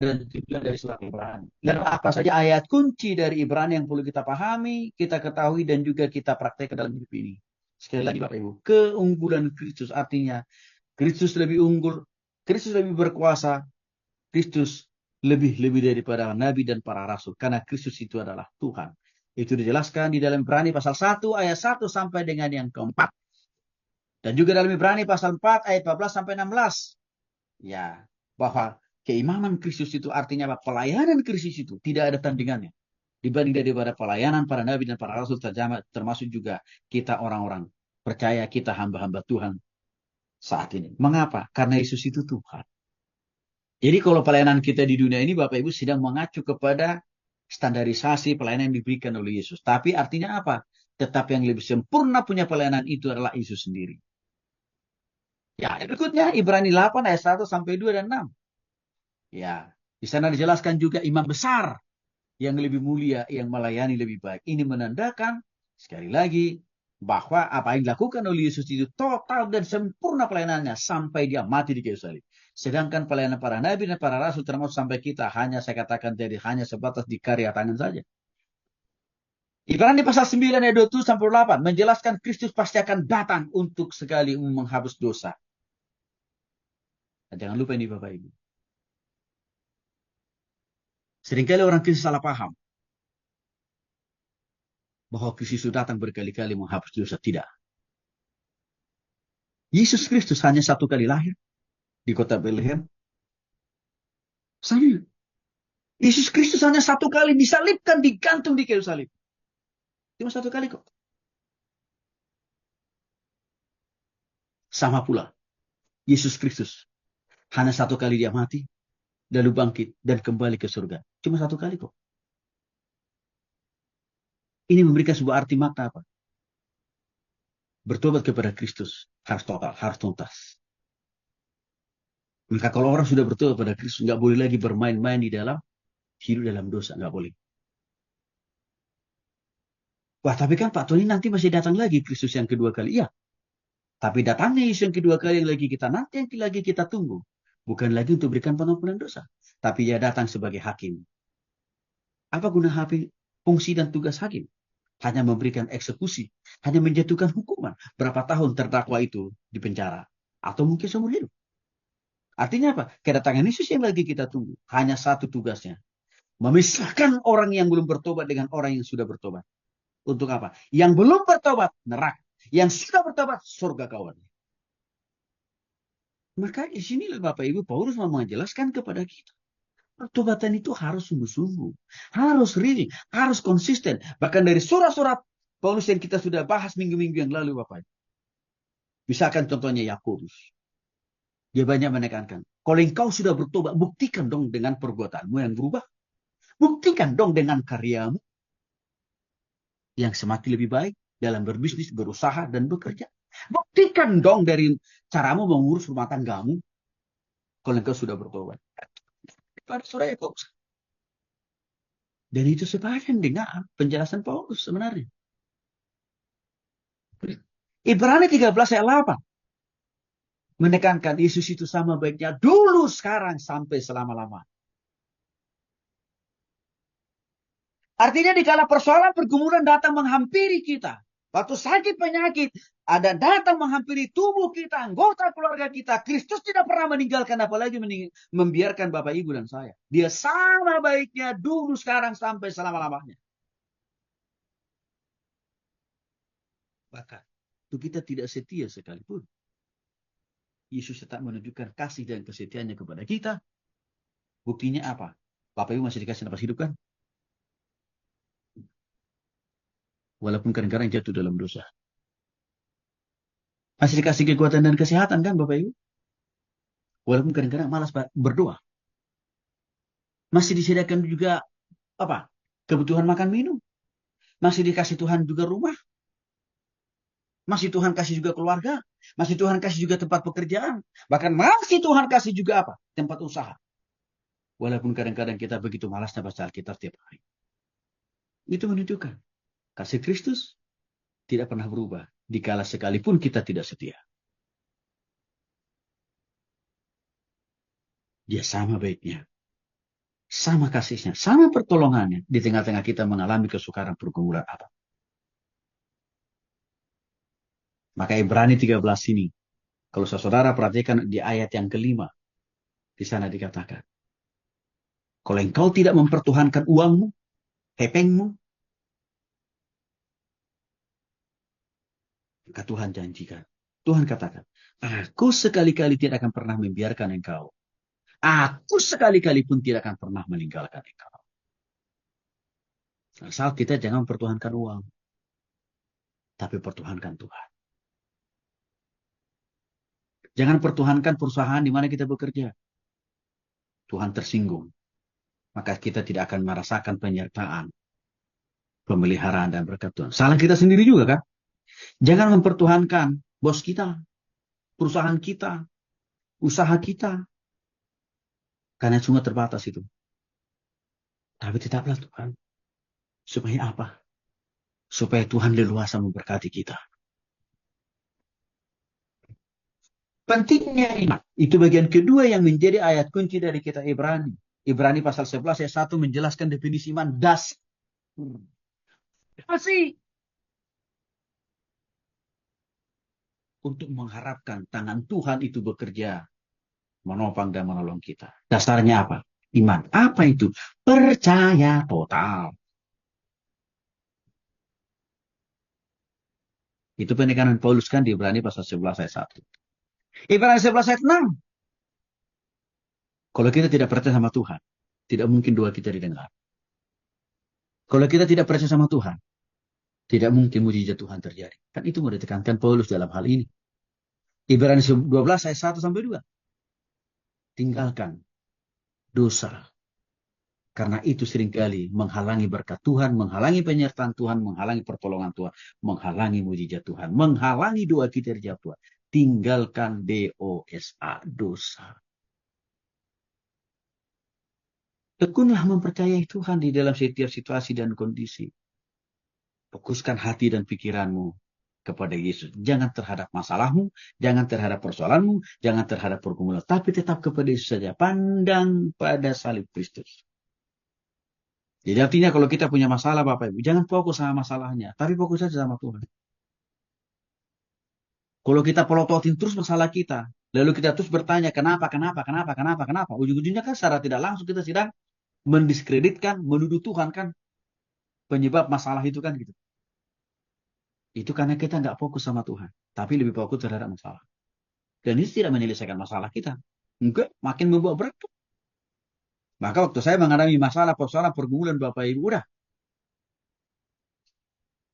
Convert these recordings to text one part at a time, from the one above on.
dan juga dari surat Ibrani. Dan apa saja ayat kunci dari Ibrani yang perlu kita pahami, kita ketahui, dan juga kita praktekkan dalam hidup ini. Sekali lagi Bapak Ibu, keunggulan Kristus artinya Kristus lebih unggul, Kristus lebih berkuasa, Kristus lebih daripada nabi dan para rasul. Karena Kristus itu adalah Tuhan. Itu dijelaskan di dalam Ibrani pasal 1 ayat 1 sampai dengan yang keempat. Dan juga dalam Ibrani pasal 4 ayat 14 sampai 16. Ya, bahwa keimaman Kristus itu artinya apa? Pelayanan Kristus itu tidak ada tandingannya. Dibanding daripada pelayanan para nabi dan para rasul, termasuk juga kita orang-orang percaya, kita hamba-hamba Tuhan saat ini. Mengapa? Karena Yesus itu Tuhan. Jadi kalau pelayanan kita di dunia ini Bapak Ibu sedang mengacu kepada standarisasi pelayanan yang diberikan oleh Yesus. Tapi artinya apa? Tetap yang lebih sempurna punya pelayanan itu adalah Yesus sendiri. Ya, berikutnya Ibrani 8 ayat 1 sampai 2 dan 6. Ya, di sana dijelaskan juga imam besar yang lebih mulia, yang melayani lebih baik. Ini menandakan sekali lagi bahwa apa yang dilakukan oleh Yesus itu total dan sempurna pelayanannya sampai dia mati di kayu salib. Sedangkan pelayanan para nabi dan para rasul termasuk sampai kita hanya saya katakan jadi hanya sebatas di karya tangan saja. Ibrani pasal 9 ayat 27 sampai 8 menjelaskan Kristus pasti akan datang untuk sekali menghapus dosa. Nah, jangan lupa ini Bapak Ibu. Seringkali orang Kristen salah paham bahwa Kristus itu datang berkali-kali menghapus dosa. Tidak. Yesus Kristus hanya satu kali lahir di kota Bethlehem. Sama. Yesus Kristus hanya satu kali disalibkan, digantung di kayu salib. Cuma satu kali kok. Sama pula. Yesus Kristus hanya satu kali dia mati, lalu bangkit dan kembali ke surga. Cuma satu kali kok. Ini memberikan sebuah arti makna apa? Bertobat kepada Kristus harus total, harus tuntas. Maka kalau orang sudah bertobat pada Kristus, nggak boleh lagi bermain-main di dalam hidup dalam dosa, nggak boleh. Wah, tapi kan Pak Tony nanti masih datang lagi Kristus yang kedua kali. Iya, tapi datangnya Yesus yang kedua kali yang lagi kita nanti yang lagi kita tunggu. Bukan lagi untuk berikan pengampunan dosa. Tapi dia datang sebagai hakim. Apa guna fungsi dan tugas hakim? Hanya memberikan eksekusi. Hanya menjatuhkan hukuman. Berapa tahun terdakwa itu di penjara. Atau mungkin seumur hidup. Artinya apa? Kedatangan Yesus yang lagi kita tunggu. Hanya satu tugasnya. Memisahkan orang yang belum bertobat dengan orang yang sudah bertobat. Untuk apa? Yang belum bertobat, neraka. Yang sudah bertobat, surga kawan. Maka di sini Bapak Ibu Paulus mau menjelaskan kepada kita. Pertobatan itu harus sungguh-sungguh. Harus real. Harus konsisten. Bahkan dari surat-surat Paulus yang kita sudah bahas minggu-minggu yang lalu Bapak Ibu. Misalkan contohnya Yakobus. Dia banyak menekankan. Kalau engkau sudah bertobat, buktikan dong dengan perbuatanmu yang berubah. Buktikan dong dengan karyamu. Yang semakin lebih baik dalam berbisnis, berusaha, dan bekerja. Buktikan dong dari caramu mengurus rumah tanggamu. Kalau engkau sudah bertobat. Pada surah Yakobus. Dan itu sepadan dengan penjelasan Paulus sebenarnya. Ibrani 13 ayat 8. Menekankan Yesus itu sama baiknya dulu, sekarang, sampai selama-lama. Artinya dikala persoalan pergumulan datang menghampiri kita. Waktu sakit penyakit, ada datang menghampiri tubuh kita, anggota keluarga kita. Kristus tidak pernah meninggalkan, apalagi membiarkan Bapak Ibu dan saya. Dia sama baiknya dulu, sekarang, sampai selama-lamanya. Bahkan, itu kita tidak setia sekalipun. Yesus tetap menunjukkan kasih dan kesetiaannya kepada kita. Buktinya apa? Bapak Ibu masih dikasih nafas hidup kan? Walaupun kadang-kadang jatuh dalam dosa. Masih dikasih kekuatan dan kesehatan kan Bapak Ibu? Walaupun kadang-kadang malas berdoa. Masih disediakan juga apa? Kebutuhan makan minum. Masih dikasih Tuhan juga rumah. Masih Tuhan kasih juga keluarga. Masih Tuhan kasih juga tempat pekerjaan. Bahkan masih Tuhan kasih juga apa? Tempat usaha. Walaupun kadang-kadang kita begitu malasnya baca Alkitab setiap hari. Itu menunjukkan kasih Kristus tidak pernah berubah. Dikala sekalipun kita tidak setia. Dia sama baiknya sama kasihnya, sama pertolongannya di tengah-tengah kita mengalami kesukaran pergumulan apa. Maka Ibrani 13 ini, kalau saudara perhatikan di ayat yang kelima, di sana dikatakan, kalau engkau tidak mempertuhankan uangmu, hepengmu, maka Tuhan janjikan. Tuhan katakan, aku sekali-kali tidak akan pernah membiarkan engkau. Aku sekali-kali pun tidak akan pernah meninggalkan engkau. Asal kita jangan mempertuhankan uang, tapi pertuhankan Tuhan. Jangan pertuhankan perusahaan di mana kita bekerja. Tuhan tersinggung. Maka kita tidak akan merasakan penyertaan, pemeliharaan, dan berkat Tuhan. Salah kita sendiri juga kan? Jangan mempertuhankan bos kita, perusahaan kita, usaha kita. Karena cuma terbatas itu. Tapi tetaplah Tuhan. Supaya apa? Supaya Tuhan leluasa memberkati kita. Pentingnya iman. Itu bagian kedua yang menjadi ayat kunci dari kitab Ibrani. Ibrani pasal 11 ayat 1 menjelaskan definisi iman dasar. Masih untuk mengharapkan tangan Tuhan itu bekerja, menopang dan menolong kita. Dasarnya apa? Iman. Apa itu? Percaya total. Itu penekanan Paulus kan di Ibrani pasal 11 ayat 1. Ibrani 11 ayat 6. Kalau kita tidak percaya sama Tuhan, tidak mungkin doa kita didengar. Kalau kita tidak percaya sama Tuhan, tidak mungkin mujizat Tuhan terjadi. Kan itu mau ditekankan Paulus dalam hal ini. Ibrani 12 ayat 1 sampai 2. Tinggalkan dosa. Karena itu seringkali menghalangi berkat Tuhan, menghalangi penyertaan Tuhan, menghalangi pertolongan Tuhan, menghalangi mujizat Tuhan, menghalangi doa kita dijawab Tuhan. Tinggalkan dosa, dosa. Tekunlah mempercayai Tuhan di dalam setiap situasi dan kondisi. Fokuskan hati dan pikiranmu kepada Yesus. Jangan terhadap masalahmu, jangan terhadap persoalanmu, jangan terhadap pergumulan. Tapi tetap kepada Yesus saja. Pandang pada salib Kristus. Jadi artinya kalau kita punya masalah Bapak Ibu, jangan fokus sama masalahnya. Tapi fokus saja sama Tuhan. Kalau kita pelototin terus masalah kita, lalu kita terus bertanya kenapa. Ujung-ujungnya kan secara tidak langsung kita sedang mendiskreditkan, menuduh Tuhan kan penyebab masalah itu kan gitu. Itu karena kita nggak fokus sama Tuhan, tapi lebih fokus terhadap masalah. Dan itu tidak menyelesaikan masalah kita. Enggak, makin membawa berat. Maka waktu saya mengalami masalah, persoalan, pergumulan Bapak Ibu, udah.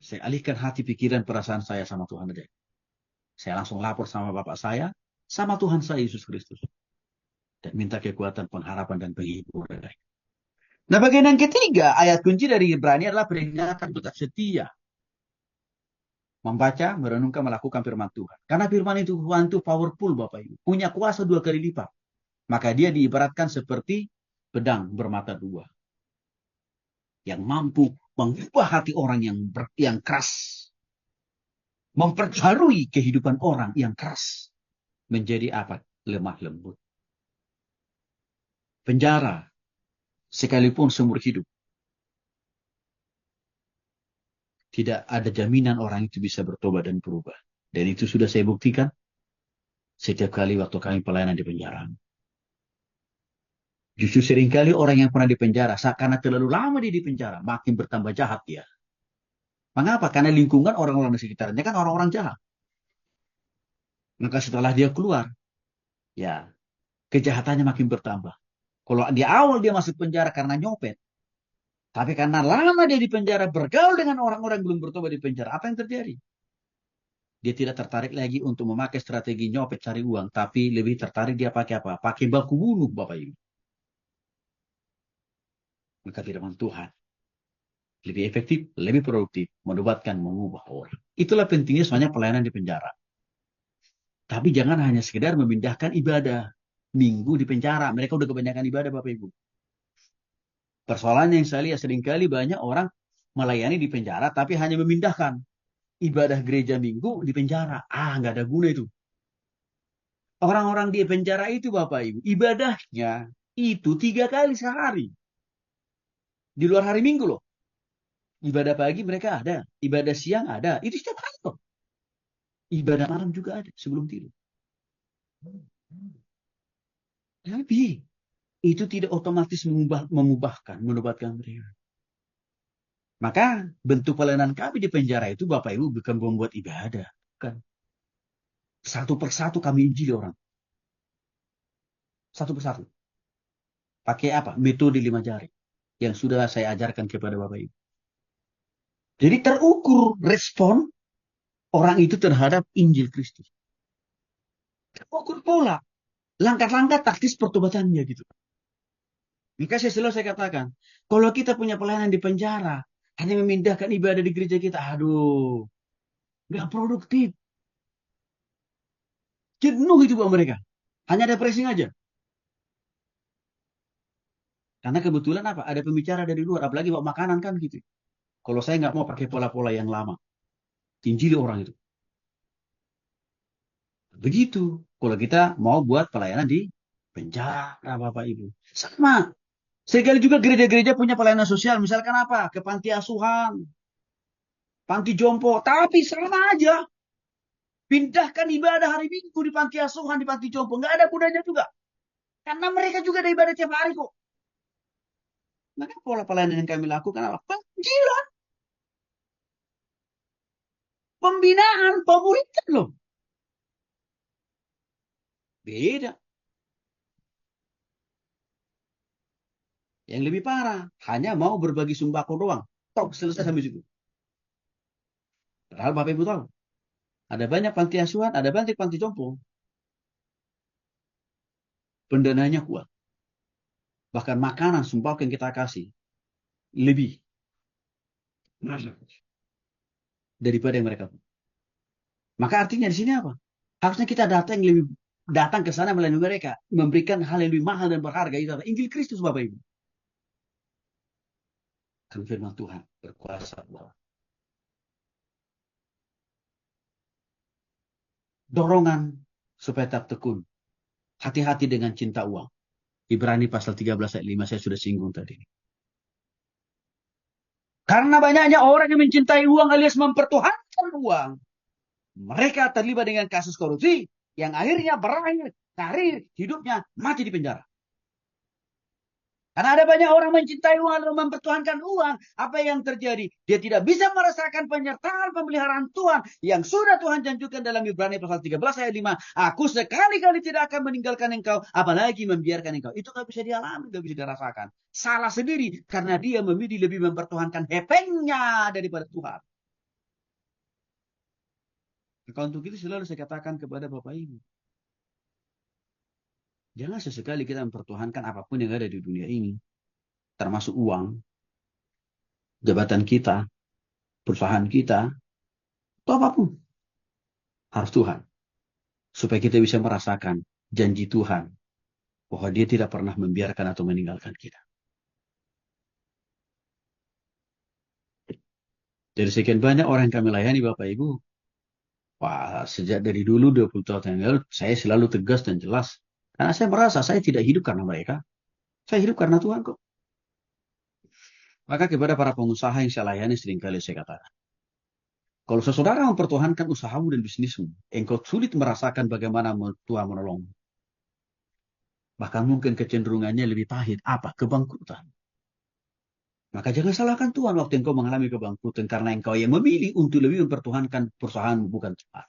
Saya alihkan hati, pikiran, perasaan saya sama Tuhan aja. Saya langsung lapor sama Bapak saya, sama Tuhan saya Yesus Kristus. Dan minta kekuatan, pengharapan, dan penghiburan. Nah bagian yang ketiga, ayat kunci dari Ibrani adalah peringatan tetap setia. Membaca, merenungkan, melakukan firman Tuhan. Karena firman itu Tuhan itu powerful Bapak Ibu. Punya kuasa 2 kali lipat. Maka dia diibaratkan seperti pedang bermata 2. Yang mampu mengubah hati orang yang keras. Memperbarui kehidupan orang yang keras. Menjadi apa? Lemah lembut. Penjara. Sekalipun seumur hidup. Tidak ada jaminan orang itu bisa bertobat dan berubah. Dan itu sudah saya buktikan setiap kali waktu kami pelayanan di penjara. Justru seringkali orang yang pernah di penjara, karena terlalu lama dia di penjara, makin bertambah jahat dia. Mengapa? Karena lingkungan orang-orang di sekitarnya kan orang-orang jahat. Maka setelah dia keluar, ya kejahatannya makin bertambah. Kalau di awal dia masuk penjara karena nyopet, tapi karena lama dia di penjara bergaul dengan orang-orang yang belum bertobat di penjara, apa yang terjadi? Dia tidak tertarik lagi untuk memakai strategi nyopet cari uang, tapi lebih tertarik dia pakai apa? Pakai baku bunuh, Bapak Ibu. Maka firman Tuhan lebih efektif, lebih produktif, menobatkan, mengubah orang. Itulah pentingnya soalnya pelayanan di penjara. Tapi jangan hanya sekedar memindahkan ibadah minggu di penjara. Mereka udah kebanyakan ibadah, Bapak Ibu. Persoalannya yang saya lihat seringkali banyak orang melayani di penjara, tapi hanya memindahkan ibadah gereja minggu di penjara. Nggak ada guna itu. Orang-orang di penjara itu, Bapak Ibu, ibadahnya itu 3 kali sehari. Di luar hari Minggu loh. Ibadah pagi mereka ada. Ibadah siang ada. Itu setiap hari kok. Ibadah malam juga ada sebelum tidur. Tapi itu tidak otomatis memubahkan, menobatkan mereka. Maka bentuk pelayanan kami di penjara itu Bapak Ibu bukan membuat ibadah. Bukan. Satu persatu kami injili orang. Satu persatu. Pakai apa? Metode 5 jari. Yang sudah saya ajarkan kepada Bapak Ibu. Jadi terukur respon orang itu terhadap Injil Kristus. Terukur pola. Langkah-langkah taktis pertobatannya gitu. Maka saya katakan, kalau kita punya pelayanan di penjara, hanya memindahkan ibadah di gereja kita, aduh, nggak produktif. Jenuh itu buat mereka. Hanya ada pressing aja. Karena kebetulan apa? Ada pembicara dari luar, apalagi bawa makanan kan gitu. Kalau saya nggak mau pakai pola-pola yang lama, injili orang itu. Begitu. Kalau kita mau buat pelayanan di penjara, Bapak Ibu. Sama. Sekali juga gereja-gereja punya pelayanan sosial. Misalkan apa? Ke panti asuhan, panti jompo. Tapi sama aja. Pindahkan ibadah hari Minggu di panti asuhan, di panti jompo. Nggak ada gunanya juga. Karena mereka juga ada ibadah tiap hari kok. Maka pola pelayanan yang kami lakukan apa? Penjilan, pembinaan, pemuritan loh. Beda. Yang lebih parah, hanya mau berbagi sembako doang. Tok, selesai sampai situ. Padahal Bapak Ibu tahu, ada banyak panti asuhan, ada banyak panti jompo. Pendananya kuat. Bahkan makanan, sembako yang kita kasih, lebih daripada yang mereka. Maka artinya di sini apa? Harusnya kita datang ke sana melalui mereka, memberikan hal yang lebih mahal dan berharga itu apa? Injil Kristus Bapak Ibu. Kan firman Tuhan berkuasa. Dorongan supaya tetap tekun. Hati-hati dengan cinta uang. Ibrani pasal 13 ayat 5 saya sudah singgung tadi. Karena banyaknya orang yang mencintai uang alias mempertuhankan uang. Mereka terlibat dengan kasus korupsi yang akhirnya berakhir karir hidupnya mati di penjara. Karena ada banyak orang mencintai uang dan mempertuhankan uang. Apa yang terjadi? Dia tidak bisa merasakan penyertaan pemeliharaan Tuhan yang sudah Tuhan janjikan dalam Ibrani pasal 13 ayat 5. Aku sekali-kali tidak akan meninggalkan engkau, apalagi membiarkan engkau. Itu tidak bisa dialami, tidak bisa dirasakan. Salah sendiri karena dia memilih lebih mempertuhankan hepengnya daripada Tuhan. Maka untuk itu selalu saya katakan kepada Bapak Ibu. Jangan sesekali kita mempertuhankan apapun yang ada di dunia ini. Termasuk uang, jabatan kita, perusahaan kita, atau apapun. Harus Tuhan. Supaya kita bisa merasakan janji Tuhan. Bahwa dia tidak pernah membiarkan atau meninggalkan kita. Dari sekian banyak orang yang kami layani Bapak Ibu. Wah, sejak dari dulu 20 tahun yang lalu, saya selalu tegas dan jelas. Karena saya merasa saya tidak hidup karena mereka. Saya hidup karena Tuhan kok. Maka kepada para pengusaha yang saya layani seringkali saya katakan. Kalau saudara mempertuhankan usahamu dan bisnismu, engkau sulit merasakan bagaimana Tuhan menolongmu. Bahkan mungkin kecenderungannya lebih pahit. Apa? Kebangkrutan. Maka jangan salahkan Tuhan waktu engkau mengalami kebangkrutan. Karena engkau yang memilih untuk lebih mempertuhankan perusahaanmu, bukan Tuhan.